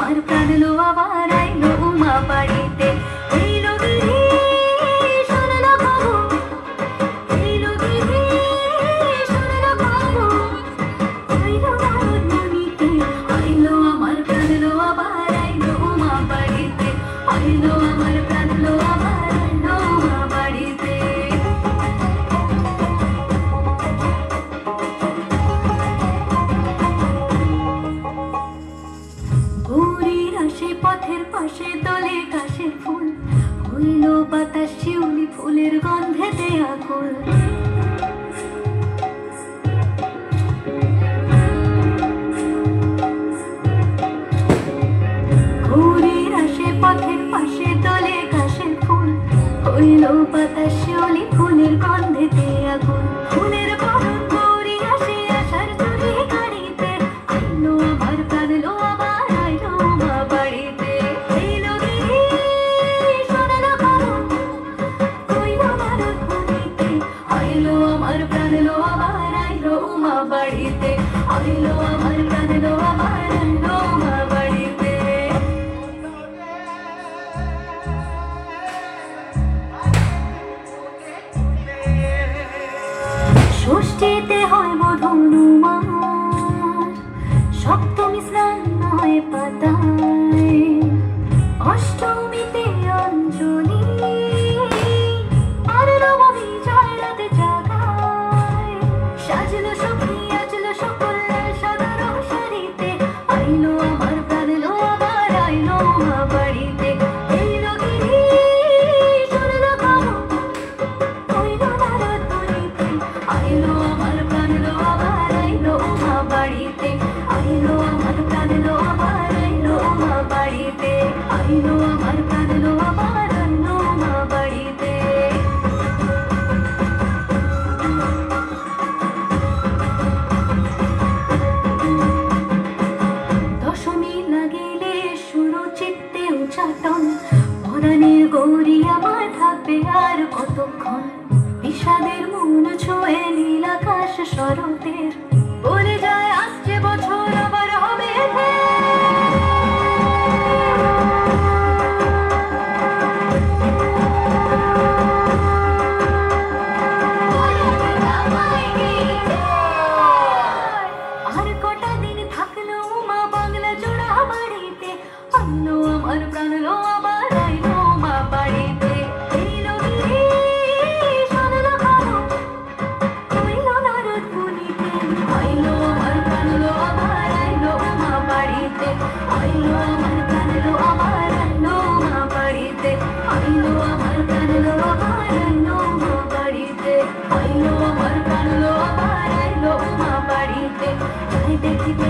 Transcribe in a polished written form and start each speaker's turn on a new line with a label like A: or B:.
A: আমার প্রাণ লো আবার আইলো উমা বাড়িতে। এইলো গিরি শুনলো খবর, এইলো গিরি শুনলো খবর, আইলো নারদ মুনিতে, আইলো আমার প্রাণ লো আবার আইলো উমা বাড়িতে, আইলো আমার প্রাণ লো আবার আইলো উমা বাড়িতে। গৌরীর আসে পথের পাশে দলে কাশের ফুল, হইল বাতাস শিউলি ফুলের গন্ধেতে আকুল। গৌরীর আসে পথের পাশে দলে কাশের ফুল, হইল বাতাস শিউলি ফুলের গন্ধেতে আকুল। ফুলের বরণ গৌরী আসে আশার চুরি গাড়িতে, আইলো আমার প্রাণ লো আবার আইলো উমা বাড়িতে। এইলো গিরি শুনলো খবর, কইলো নারদ মুনিতে, আইলো আমার প্রাণ লো আবার আইলো উমা বাড়িতে, আইলো আমার প্রাণ লো আবার আইলো উমা বাড়িতে। ষষ্ঠীতে হয় বধনু মাস, সপ্তমী স্নান হয় পাতায়, অষ্টমীতে অঞ্জলি, আর নবমী জয় রাতে জাগায়। সাজলো সখী আজলো সকল সদর সারিতে, আইলো আমার প্রাণ লো আবার আইলো উমা বাড়িতে। এইলো গিরি শুনলো খবর, কইলো নারদ মুনিতে, আইলো আমার প্রাণ লো আবার আইলো উমা বাড়িতে, আইলো আমার প্রাণ লো আবার আইলো উমা বাড়িতে, আইলো আমার প্রাণ লো আবার আইলো উমা বাড়িতে। দশমী লাগিলে শুরু চিত্তে উচ্চাটন, পরাণের গৌরী আমার থাকবে আর কতক্ষণ। বিষাদের মন ছুঁয়ে নীল আকাশ শরতের, বলে যায় আসছে বছর আবার হবে আর কটা দিন থাকলো উমা বাংলা জোড়া বাড়িতে, আইলো আমার প্রাণ লো আবার আইলো উমা বাড়িতে। এইলো গিরি শুনলো খবর, কইলো নারদ মুনিতে, আইলো আমার প্রাণ লো আবার আইলো উমা বাড়িতে, আইলো আমার প্রাণ লো আবার আইলো উমা বাড়িতে, আইলো আমার প্রাণ লো আবার আইলো উমা বাড়িতে, আইলো আমার প্রাণ লো আবার আইলো উমা বাড়িতে। যাই দেখিতে